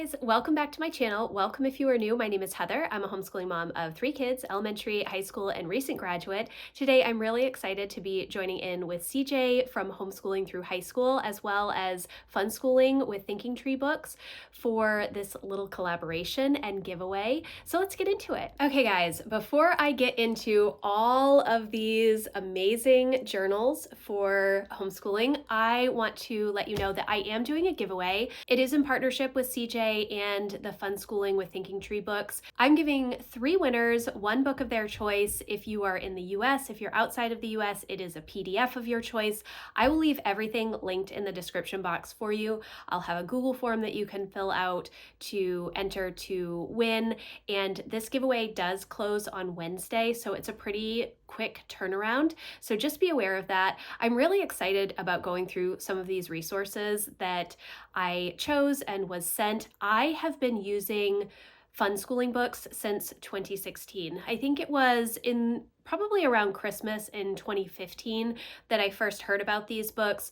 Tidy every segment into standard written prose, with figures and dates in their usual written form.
guys, welcome back to my channel. Welcome if you are new. My name is Heather. I'm a homeschooling mom of 3 kids, elementary, high school, and recent graduate. Today I'm really excited to be joining in with CJ from Homeschooling Through High School, as well as Funschooling with Thinking Tree Books for this little collaboration and giveaway. So let's get into it. Okay guys, before I get into all of these amazing journals for homeschooling, I want to let you know that I am doing a giveaway. It is in partnership with CJ and the Funschooling with Thinking Tree Books. I'm giving 3 winners one book of their choice. If you are in the US, if you're outside of the US, it is a PDF of your choice. I will leave everything linked in the description box for you. I'll have a Google form that you can fill out to enter to win. And this giveaway does close on Wednesday, so it's a pretty quick turnaround. So just be aware of that. I'm really excited about going through some of these resources that I chose and was sent. I have been using Funschooling books since 2016. I think it was in probably around Christmas in 2015 that I first heard about these books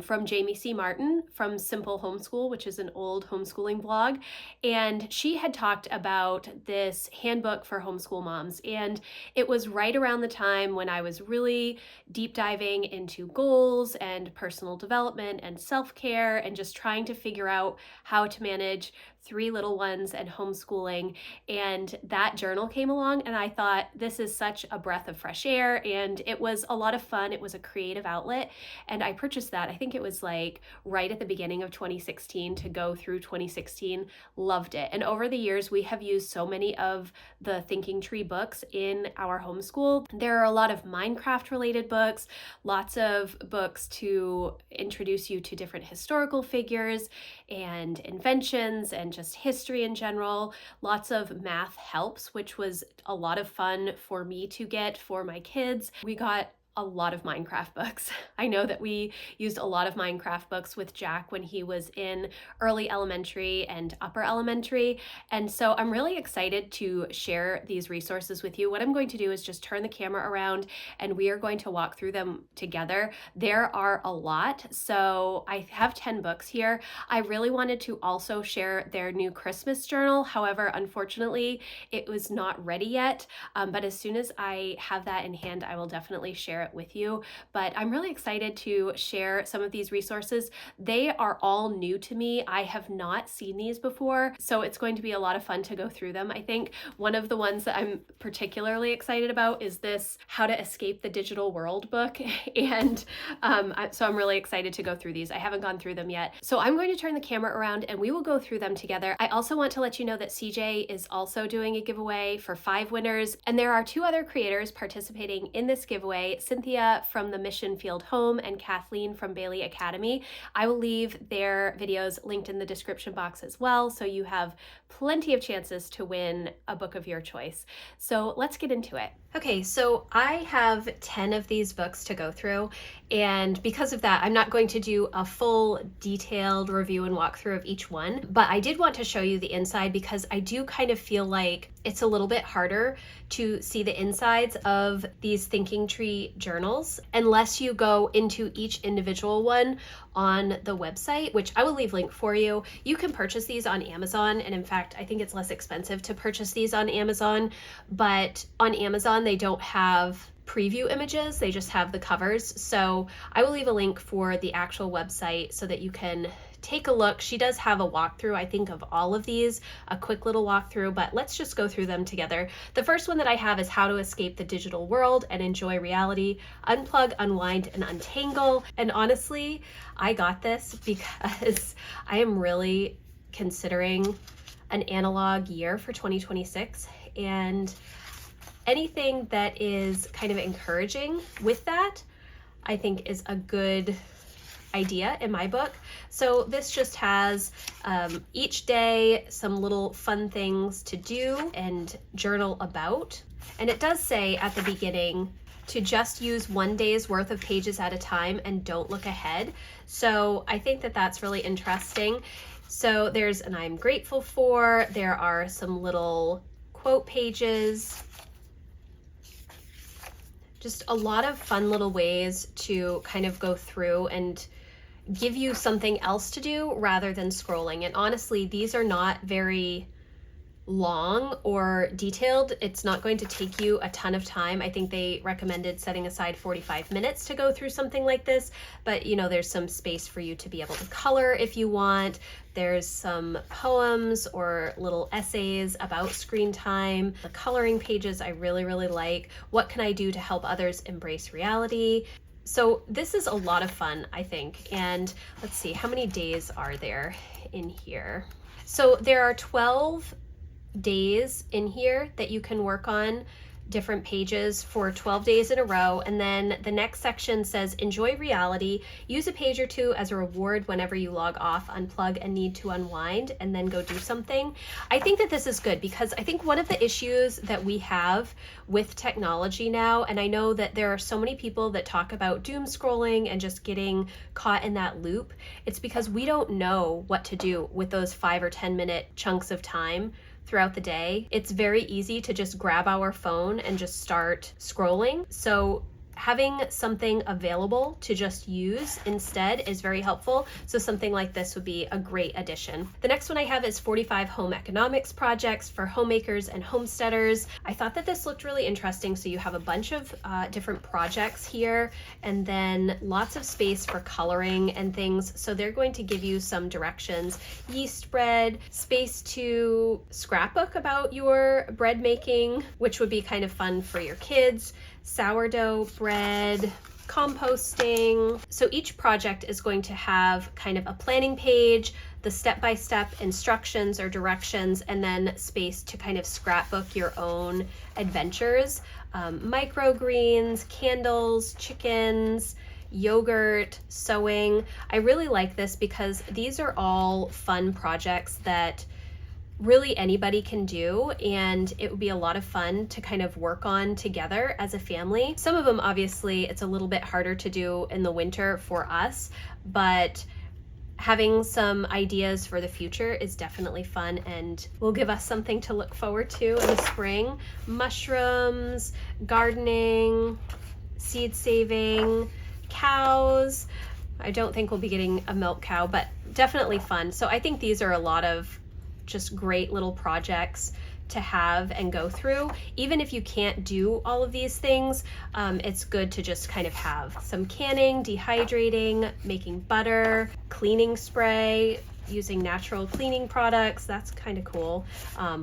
from Jamie C. Martin from Simple Homeschool, which is an old homeschooling blog. And she had talked about this handbook for homeschool moms. And it was right around the time when I was really deep diving into goals and personal development and self-care and just trying to figure out how to manage 3 little ones and homeschooling. And that journal came along and I thought, this is such a breath of fresh air, and it was a lot of fun. It was a creative outlet, and I purchased that. I think it was like right at the beginning of 2016 to go through 2016. Loved it. And over the years, we have used so many of the Thinking Tree books in our homeschool. There are a lot of Minecraft related books, lots of books to introduce you to different historical figures and inventions and just history in general. Lots of math helps, which was a lot of fun for me to get for my kids. We got a lot of Minecraft books. I know that we used a lot of Minecraft books with Jack when he was in early elementary and upper elementary. And so I'm really excited to share these resources with you. What I'm going to do is just turn the camera around and we are going to walk through them together. There are a lot. So I have 10 books here. I really wanted to also share their new Christmas journal. However, unfortunately, it was not ready yet. But as soon as I have that in hand, I will definitely share it with you. But I'm really excited to share some of these resources. They are all new to me. I have not seen these before, so it's going to be a lot of fun to go through them. I think one of the ones that I'm particularly excited about is this How to Escape the Digital World book. And so I'm really excited to go through these. I haven't gone through them yet. So I'm going to turn the camera around and we will go through them together. I also want to let you know that CJ is also doing a giveaway for 5 winners. And there are 2 other creators participating in this giveaway, Cynthia from the Mission Field Home and Kathleen from Bailey Academy. I will leave their videos linked in the description box as well, so you have plenty of chances to win a book of your choice. So let's get into it. Okay, so I have 10 of these books to go through, and because of that, I'm not going to do a full detailed review and walkthrough of each one, but I did want to show you the inside because I do kind of feel like it's a little bit harder to see the insides of these Thinking Tree journals unless you go into each individual one on the website, which I will leave link for you. You can purchase these on Amazon, and in fact, I think it's less expensive to purchase these on Amazon, but on Amazon, they don't have preview images, they just have the covers. So I will leave a link for the actual website so that you can take a look. She does have a walkthrough, I think, of all of these, a quick little walkthrough, but let's just go through them together. The first one that I have is How to Escape the Digital World and Enjoy Reality, Unplug, Unwind, and Untangle. And honestly, I got this because I am really considering an analog year for 2026, and anything that is kind of encouraging with that, I think is a good idea in my book. So this just has each day some little fun things to do and journal about. And it does say at the beginning to just use 1 day's worth of pages at a time and don't look ahead. So I think that that's really interesting. So there's an I'm grateful for, there are some little quote pages, just a lot of fun little ways to kind of go through and give you something else to do rather than scrolling. And honestly, these are not very long or detailed. It's not going to take you a ton of time. I think they recommended setting aside 45 minutes to go through something like this, but there's some space for you to be able to color if you want. There's some poems or little essays about screen time. The coloring pages I really, really like. What can I do to help others embrace reality? So this is a lot of fun, I think. And let's see, how many days are there in here? So there are 12 days in here that you can work on different pages for 12 days in a row. And then the next section says, enjoy reality, use a page or two as a reward whenever you log off, unplug, and need to unwind, and then go do something. I think that this is good because I think one of the issues that we have with technology now, and I know that there are so many people that talk about doom scrolling and just getting caught in that loop, it's because we don't know what to do with those 5 or 10 minute chunks of time throughout the day. It's very easy to just grab our phone and just start scrolling. So having something available to just use instead is very helpful. So something like this would be a great addition. The next one I have is 45 home economics projects for homemakers and homesteaders. I thought that this looked really interesting. So you have a bunch of different projects here, and then lots of space for coloring and things. So they're going to give you some directions: yeast bread, space to scrapbook about your bread making, which would be kind of fun for your kids, sourdough bread, composting. So each project is going to have kind of a planning page, the step-by-step instructions or directions, and then space to kind of scrapbook your own adventures. Microgreens, candles, chickens, yogurt, sewing. I really like this because these are all fun projects that really anybody can do, and it would be a lot of fun to kind of work on together as a family. Some of them, obviously, it's a little bit harder to do in the winter for us, but having some ideas for the future is definitely fun and will give us something to look forward to in the spring. Mushrooms, gardening, seed saving, cows. I don't think we'll be getting a milk cow, but definitely fun. So I think these are a lot of just great little projects to have and go through. Even if you can't do all of these things, it's good to just kind of have some canning, dehydrating, making butter, cleaning spray, using natural cleaning products. That's kind of cool.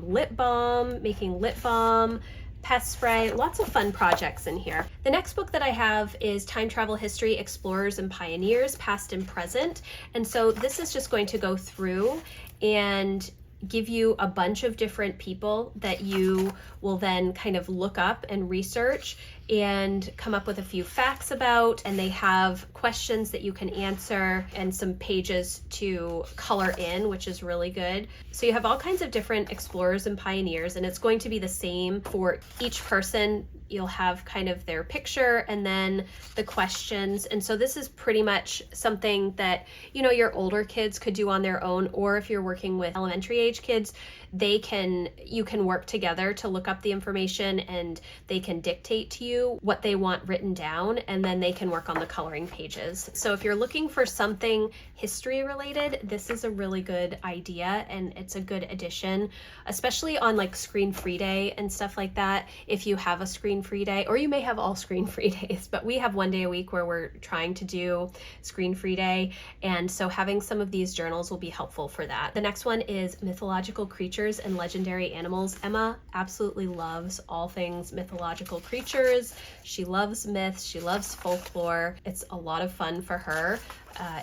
Lip balm, making lip balm, pest spray, lots of fun projects in here. The next book that I have is Time Travel History, Explorers and Pioneers, Past and Present. And so this is just going to go through and give you a bunch of different people that you will then kind of look up and research and come up with a few facts about, and they have questions that you can answer and some pages to color in, which is really good. So you have all kinds of different explorers and pioneers, and it's going to be the same for each person. You'll have kind of their picture and then the questions. And so this is pretty much something that, your older kids could do on their own, or if you're working with elementary age kids, you can work together to look up the information, and they can dictate to you what they want written down, and then they can work on the coloring pages. So if you're looking for something history related, this is a really good idea, and it's a good addition, especially on like screen free day and stuff like that. If you have a screen free day, or you may have all screen free days, but we have one day a week where we're trying to do screen free day, and so having some of these journals will be helpful for that. The next one is mythological creatures and legendary animals. Emma absolutely loves all things mythological creatures. She loves myths, she loves folklore. It's a lot of fun for her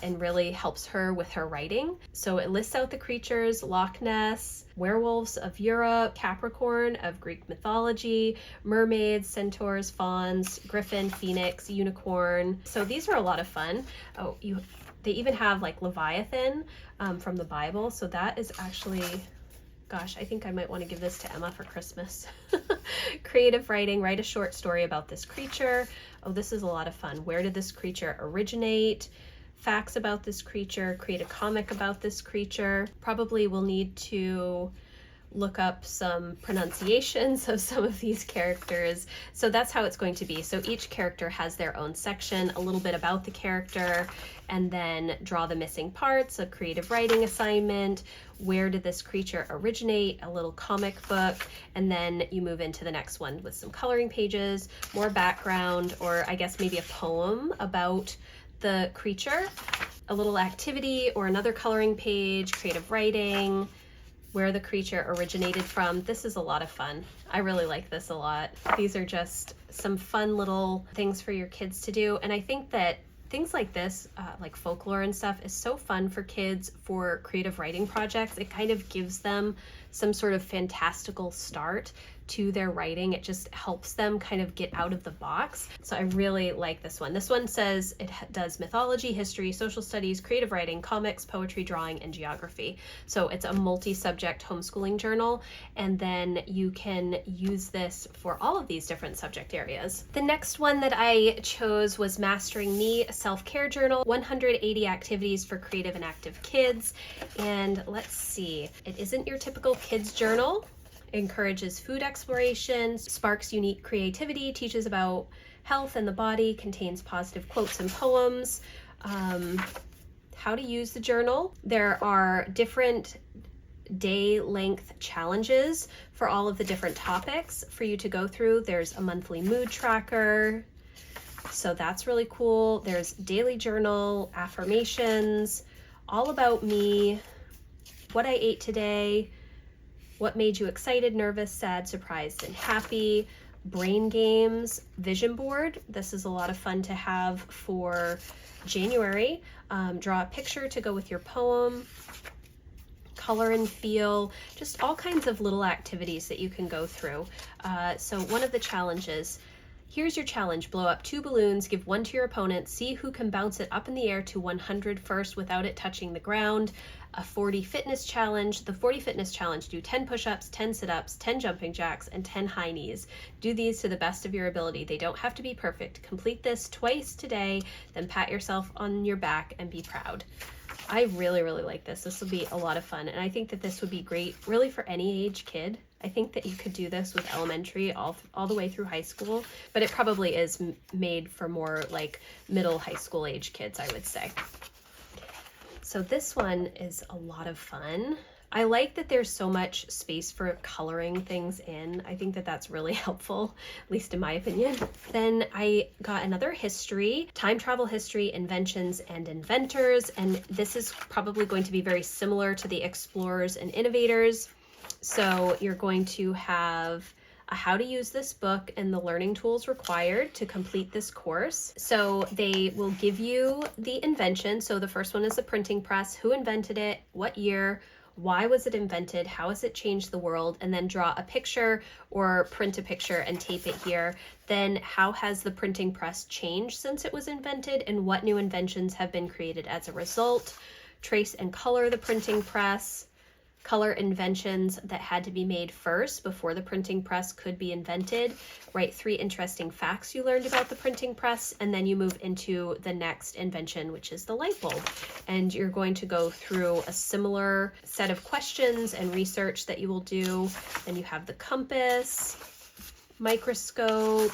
and really helps her with her writing. So it lists out the creatures: Loch Ness, werewolves of Europe, Capricorn of Greek mythology, mermaids, centaurs, fawns, griffin, phoenix, unicorn. So these are a lot of fun. They even have like Leviathan from the Bible. So that is actually, gosh, I think I might want to give this to Emma for Christmas. Creative writing, write a short story about this creature. Oh, this is a lot of fun. Where did this creature originate? Facts about this creature, create a comic about this creature. Probably will need to look up some pronunciations of some of these characters. So that's how it's going to be. So each character has their own section, a little bit about the character, and then draw the missing parts, a creative writing assignment, where did this creature originate, a little comic book, and then you move into the next one with some coloring pages, more background, or I guess maybe a poem about the creature, a little activity or another coloring page, creative writing, where the creature originated from. This is a lot of fun. I really like this a lot. These are just some fun little things for your kids to do. And I think that things like this, like folklore and stuff, is so fun for kids for creative writing projects. It kind of gives them some sort of fantastical start to their writing. It just helps them kind of get out of the box. So I really like this one. This one says it does mythology, history, social studies, creative writing, comics, poetry, drawing, and geography. So it's a multi-subject homeschooling journal, and then you can use this for all of these different subject areas. The next one that I chose was Mastering Me, a self-care journal, 180 activities for creative and active kids. And let's see, it isn't your typical kids journal. Encourages food exploration, sparks unique creativity, teaches about health and the body, contains positive quotes and poems, how to use the journal. There are different day length challenges for all of the different topics for you to go through. There's a monthly mood tracker, so that's really cool. There's daily journal, affirmations, all about me, what I ate today, what made you excited, nervous, sad, surprised, and happy, brain games, vision board. This is a lot of fun to have for January. Draw a picture to go with your poem, color and feel, just all kinds of little activities that you can go through. So one of the challenges, here's your challenge: blow up 2 balloons, give one to your opponent, see who can bounce it up in the air to 100 first without it touching the ground. A 40 fitness challenge. The 40 fitness challenge: do 10 push-ups, 10 sit-ups, 10 jumping jacks, and 10 high knees. Do these to the best of your ability. They don't have to be perfect. Complete this twice today, then pat yourself on your back and be proud. I really, really like this. This will be a lot of fun, and I think that this would be great really for any age kid. I think that you could do this with elementary all the way through high school, but it probably is made for more like middle high school age kids, I would say. So this one is a lot of fun. I like that there's so much space for coloring things in. I think that that's really helpful, at least in my opinion. Then I got another history, time travel history, inventions and inventors. And this is probably going to be very similar to the explorers and innovators. So you're going to have how to use this book and the learning tools required to complete this course. So they will give you the invention. So the first one is the printing press. Who invented it? What year? Why was it invented? How has it changed the world? And then draw a picture or print a picture and tape it here. Then how has the printing press changed since it was invented, and what new inventions have been created as a result? Trace and color the printing press. Color inventions that had to be made first before the printing press could be invented. Write 3 interesting facts you learned about the printing press, and then you move into the next invention, which is the light bulb. And you're going to go through a similar set of questions and research that you will do. Then you have the compass, microscope,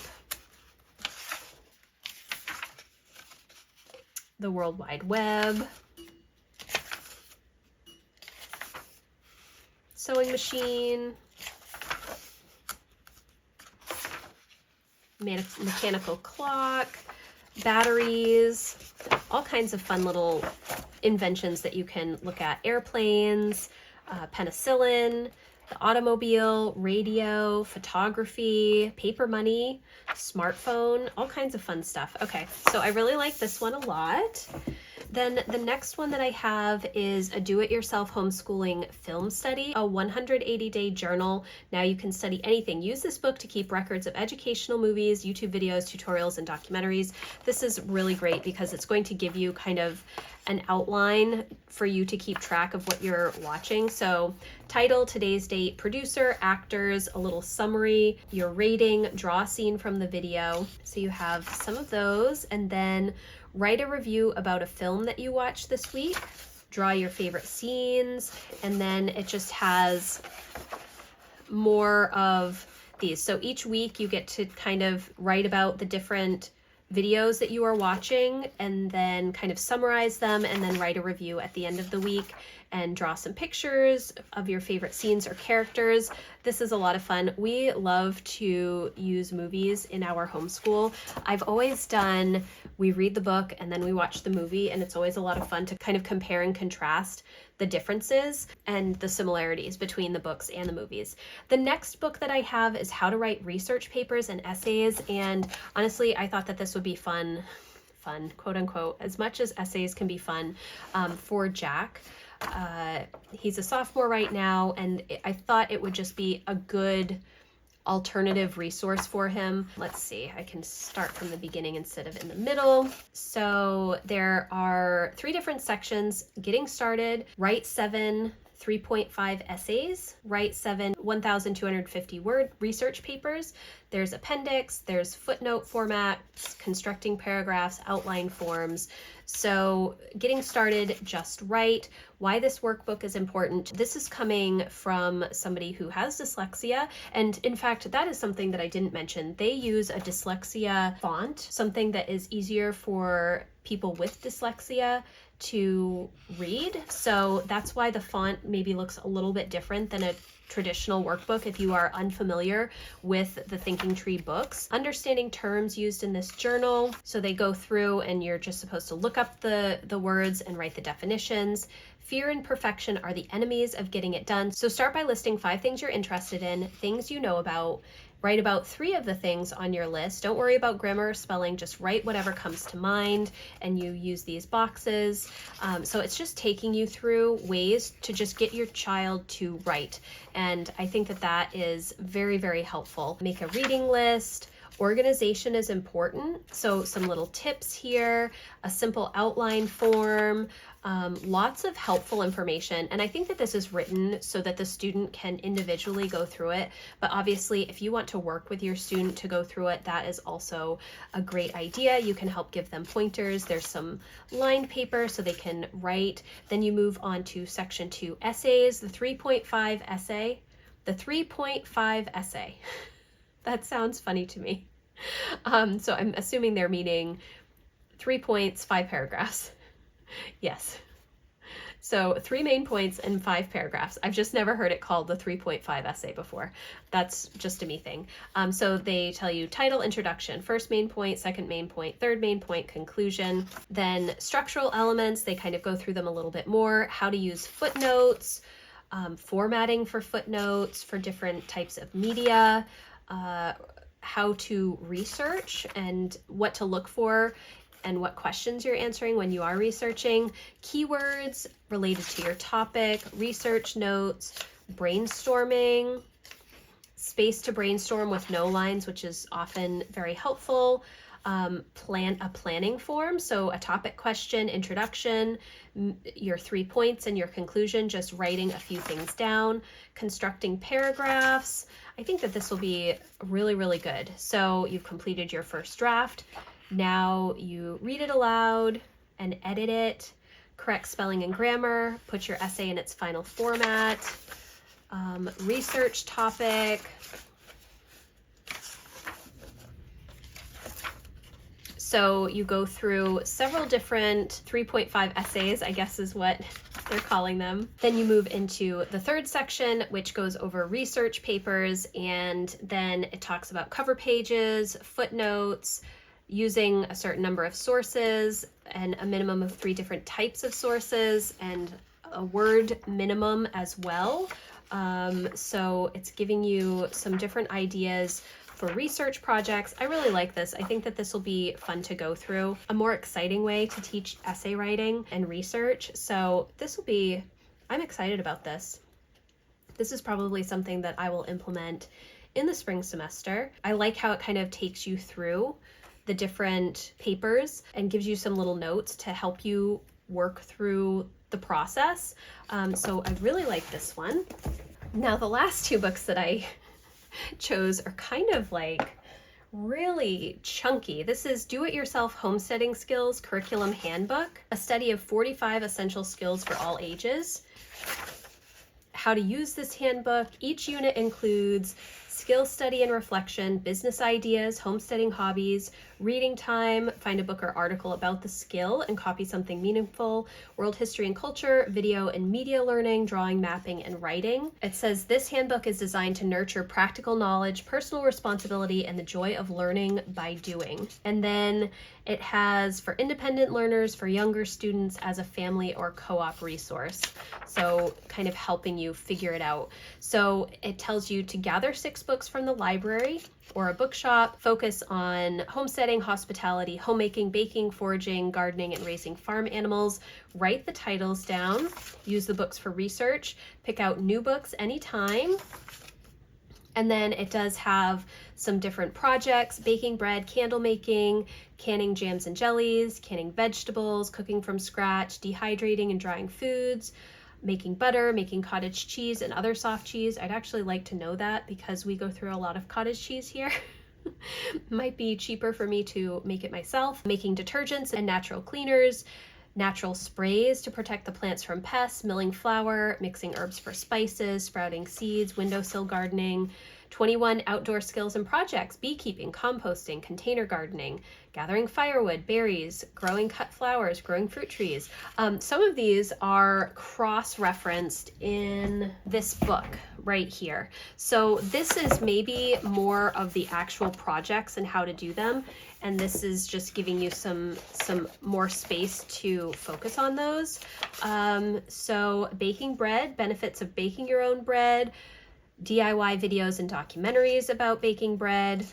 the World Wide Web, sewing machine, mechanical clock, batteries, all kinds of fun little inventions that you can look at. Airplanes, penicillin, the automobile, radio, photography, paper money, smartphone, all kinds of fun stuff. Okay, so I really like this one a lot. Then the next one that I have is a do-it-yourself homeschooling film study, a 180-day journal. Now you can study anything. Use this book to keep records of educational movies, YouTube videos, tutorials, and documentaries. This is really great because it's going to give you kind of an outline for you to keep track of what you're watching. So title, today's date, producer, actors, a little summary, your rating, draw a scene from the video. So you have some of those, and then write a review about a film that you watched this week, draw your favorite scenes, and then it just has more of these. So each week you get to kind of write about the different videos that you are watching and then kind of summarize them and then write a review at the end of the week and draw some pictures of your favorite scenes or characters. This is a lot of fun. We love to use movies in our homeschool. I've always done, we read the book and then we watch the movie, and it's always a lot of fun to kind of compare and contrast the differences and the similarities between the books and the movies. The next book that I have is How to Write Research Papers and Essays, and honestly, I thought that this would be fun, quote unquote, as much as essays can be fun, for Jack. He's a sophomore right now, and I thought it would just be a good alternative resource for him. Let's see, I can start from the beginning instead of in the middle. So there are 3 different sections: getting started, write 7 3.5 essays, write 7 1,250 word research papers. There's appendix, there's footnote formats, constructing paragraphs, outline forms. So getting started, just write. Why this workbook is important. This is coming from somebody who has dyslexia. And in fact, that is something that I didn't mention. They use a dyslexia font, something that is easier for people with dyslexia to read. So that's why the font maybe looks a little bit different than a traditional workbook if you are unfamiliar with the Thinking Tree books. Understanding terms used in this journal. So they go through and you're just supposed to look up the words and write the definitions. Fear and perfection are the enemies of getting it done. So start by listing 5 things you're interested in, things you know about. Write about 3 of the things on your list. Don't worry about grammar or spelling, just write whatever comes to mind, and you use these boxes. So it's just taking you through ways to just get your child to write. And I think that that is very, very helpful. Make a reading list. Organization is important. So some little tips here, a simple outline form, lots of helpful information. And I think that this is written so that the student can individually go through it. But obviously, if you want to work with your student to go through it, that is also a great idea. You can help give them pointers. There's some lined paper so they can write. Then you move on to section 2, essays, the 3.5 essay. The 3.5 essay. That sounds funny to me. So I'm assuming they're meaning 3 points, 5 paragraphs. Yes. So 3 main points and 5 paragraphs. I've just never heard it called the 3.5 essay before. That's just a me thing. So they tell you title, introduction, first main point, second main point, third main point, conclusion. Then structural elements, they kind of go through them a little bit more. How to use footnotes, formatting for footnotes for different types of media, how to research and what to look for and what questions you're answering when you are researching, keywords related to your topic, research notes, brainstorming, space to brainstorm with no lines, which is often very helpful, a planning form, so a topic question, introduction, your 3 points and your conclusion, just writing a few things down, constructing paragraphs. I think that this will be really, really good. So you've completed your first draft. Now you read it aloud and edit it, correct spelling and grammar, put your essay in its final format, research topic, so you go through several different 3.5 essays, I guess is what they're calling them. Then you move into the 3rd section, which goes over research papers, and then it talks about cover pages, footnotes, using a certain number of sources and a minimum of 3 different types of sources and a word minimum as well. So it's giving you some different ideas for research projects. I really like this. I think that this will be fun to go through, a more exciting way to teach essay writing and research. So this will be, I'm excited about this. This is probably something that I will implement in the spring semester. I like how it kind of takes you through the different papers and gives you some little notes to help you work through the process. So I really like this one. Now the last 2 books that I chose are kind of like really chunky. This is Do-It-Yourself Homesteading Skills Curriculum Handbook, a study of 45 essential skills for all ages. how to use this handbook. Each unit includes skill study and reflection, business ideas, homesteading hobbies, reading time, find a book or article about the skill and copy something meaningful, world history and culture, video and media learning, drawing, mapping, and writing. It says this handbook is designed to nurture practical knowledge, personal responsibility, and the joy of learning by doing. And then it has for independent learners, for younger students, as a family or co-op resource. So kind of helping you figure it out. So it tells you to gather 6 books from the library or a bookshop, focus on homesteading, hospitality, homemaking, baking, foraging, gardening, and raising farm animals. Write the titles down, use the books for research, pick out new books anytime. And then it does have some different projects: baking bread, candle making, canning jams and jellies, canning vegetables, cooking from scratch, dehydrating and drying foods, making butter, making cottage cheese and other soft cheese. I'd actually like to know that because we go through a lot of cottage cheese here. Might be cheaper for me to make it myself. Making detergents and natural cleaners, natural sprays to protect the plants from pests, milling flour, mixing herbs for spices, sprouting seeds, windowsill gardening, 21 outdoor skills and projects: beekeeping, composting, container gardening, gathering firewood, berries, growing cut flowers, growing fruit trees. Some of these are cross-referenced in this book right here. So this is maybe more of the actual projects and how to do them. And this is just giving you some more space to focus on those. So baking bread, benefits of baking your own bread, DIY videos and documentaries about baking bread.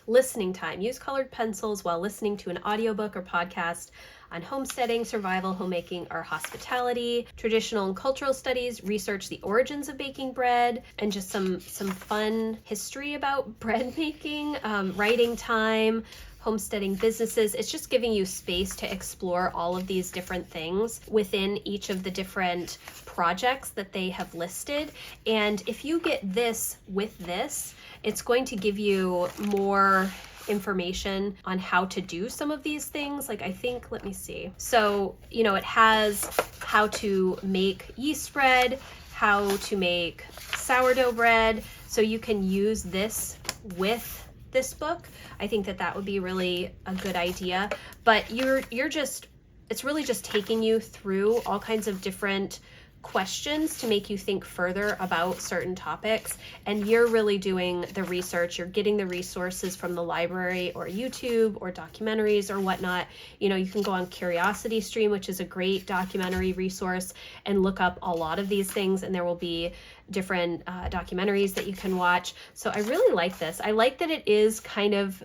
Listening time, use colored pencils while listening to an audiobook or podcast on homesteading, survival, homemaking, or hospitality. Traditional and cultural studies, research the origins of baking bread, and just some fun history about bread making. Writing time, homesteading businesses. It's just giving you space to explore all of these different things within each of the different projects that they have listed. And if you get this with this, it's going to give you more information on how to do some of these things. Like, I think, let me see. So, you know, it has how to make yeast bread, how to make sourdough bread. So you can use this with this book. I think that would be really a good idea. But it's really just taking you through all kinds of different questions to make you think further about certain topics, and you're really doing the research. You're getting the resources from the library or YouTube or documentaries or whatnot. You know, you can go on Curiosity Stream, which is a great documentary resource, and look up a lot of these things, and there will be different documentaries that you can watch. So I really like this. I like that it is kind of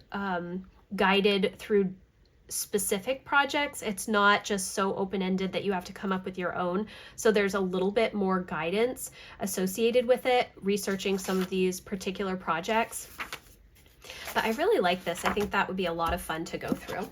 guided through specific projects. It's not just so open-ended that you have to come up with your own. So there's a little bit more guidance associated with it, researching some of these particular projects. But I really like this. I think that would be a lot of fun to go through.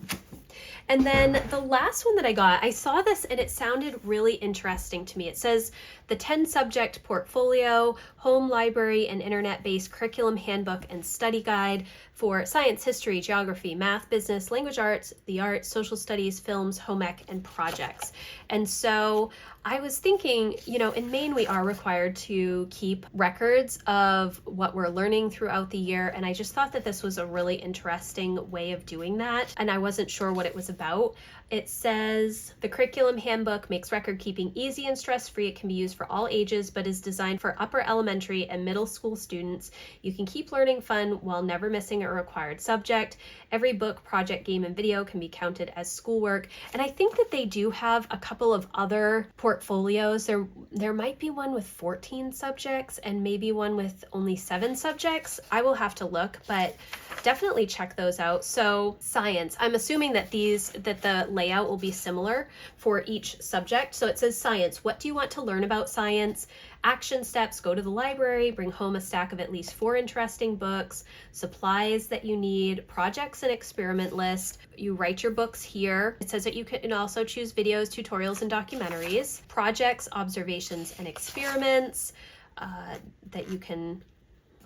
And then the last one that I got, I saw this and it sounded really interesting to me. It says the 10 subject portfolio, home library and internet-based curriculum handbook and study guide for science, history, geography, math, business, language arts, the arts, social studies, films, home ec, and projects. And so I was thinking, you know, in Maine, we are required to keep records of what we're learning throughout the year. And I just thought that this was a really interesting way of doing that. And I wasn't sure what it was about. It says the curriculum handbook makes record keeping easy and stress-free. It can be used for all ages, but is designed for upper elementary and middle school students. You can keep learning fun while never missing a required subject. Every book, project, game, and video can be counted as schoolwork. And I think that they do have a couple of other portfolios. There might be one with 14 subjects and maybe one with only 7 subjects. I will have to look, but definitely check those out. So science, I'm assuming that the layout will be similar for each subject. So it says science. What do you want to learn about science? Action steps: go to the library, bring home a stack of at least 4 interesting books, supplies that you need, projects and experiment list. You write your books here. It says that you can also choose videos, tutorials, and documentaries, projects, observations, and experiments that you can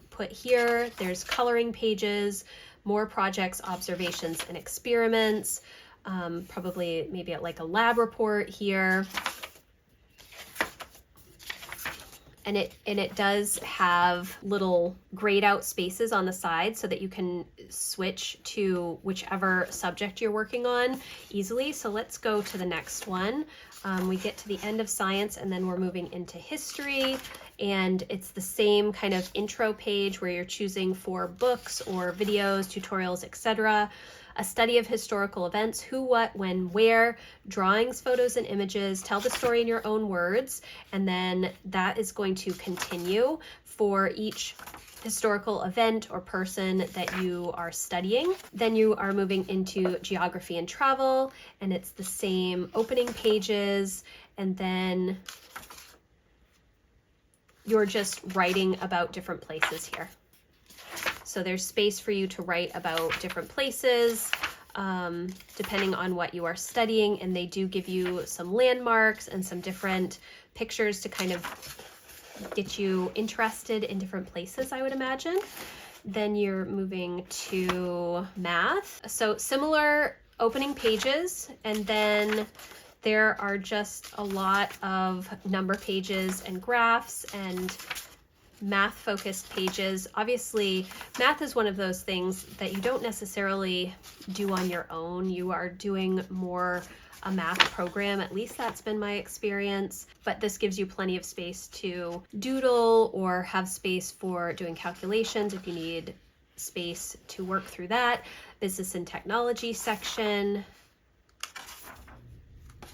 put here. There's coloring pages, more projects, observations, and experiments. Probably maybe like a lab report here. And it does have little grayed out spaces on the side so that you can switch to whichever subject you're working on easily. So let's go to the next one. We get to the end of science and then we're moving into history, and it's the same kind of intro page where you're choosing for books or videos, tutorials, etc. A study of historical events, who, what, when, where, drawings, photos, and images, tell the story in your own words, and then that is going to continue for each historical event or person that you are studying. Then you are moving into geography and travel, and it's the same opening pages, and then you're just writing about different places here. So there's space for you to write about different places, depending on what you are studying, and they do give you some landmarks and some different pictures to kind of get you interested in different places, I would imagine. Then you're moving to math. So similar opening pages, and then there are just a lot of number pages and graphs and math focused pages. Obviously, math is one of those things that you don't necessarily do on your own. You are doing more a math program, at least that's been my experience, but this gives you plenty of space to doodle or have space for doing calculations if you need space to work through that. Business and technology section,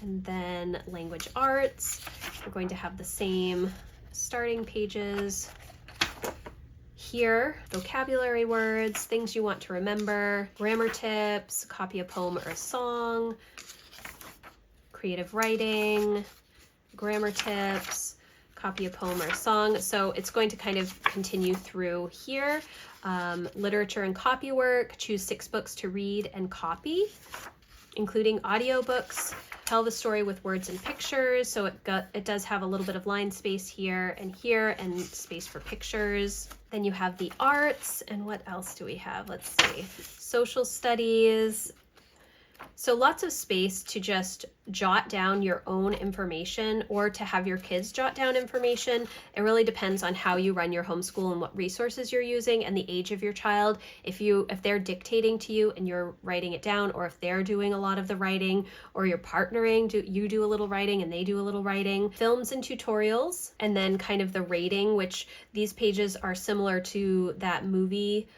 and then language arts. We're going to have the same starting pages here. Vocabulary words, things you want to remember, grammar tips, copy a poem or a song, creative writing, grammar tips, copy a poem or a song. So it's going to kind of continue through here. Literature and copy work, choose 6 books to read and copy, including audiobooks. Tell the story with words and pictures. So it does have a little bit of line space here and space for pictures. Then you have the arts, and what else do we have? Let's see, social studies. So lots of space to just jot down your own information or to have your kids jot down information. It really depends on how you run your homeschool and what resources you're using and the age of your child. If they're dictating to you and you're writing it down, or if they're doing a lot of the writing, or you're partnering, you do a little writing and they do a little writing. Films and tutorials, and then kind of the rating, which these pages are similar to that movie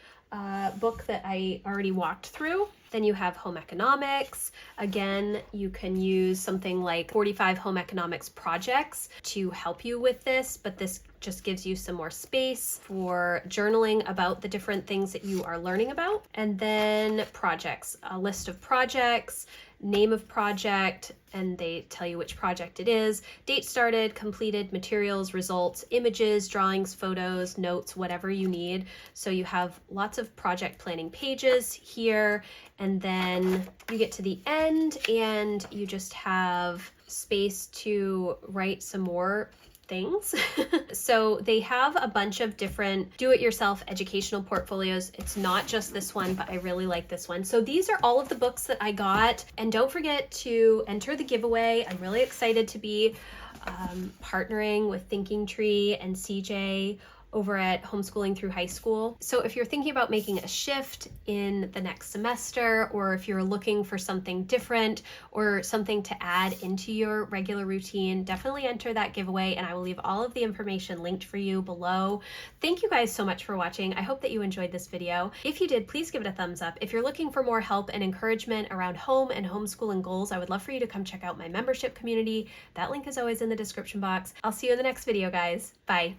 book that I already walked through. Then you have home economics. Again, you can use something like 45 home economics projects to help you with this, but this just gives you some more space for journaling about the different things that you are learning about. And then projects, a list of projects, name of project, and they tell you which project it is, date started, completed, materials, results, images, drawings, photos, notes, whatever you need. So you have lots of project planning pages here, and then you get to the end and you just have space to write some more things. So they have a bunch of different do-it-yourself educational portfolios. It's not just this one, but I really like this one. So these are all of the books that I got, and don't forget to enter the giveaway. I'm really excited to be partnering with Thinking Tree and CJ over at Homeschooling Through High School. So if you're thinking about making a shift in the next semester, or if you're looking for something different or something to add into your regular routine, definitely enter that giveaway, and I will leave all of the information linked for you below. Thank you guys so much for watching. I hope that you enjoyed this video. If you did, please give it a thumbs up. If you're looking for more help and encouragement around home and homeschooling goals, I would love for you to come check out my membership community. That link is always in the description box. I'll see you in the next video, guys. Bye.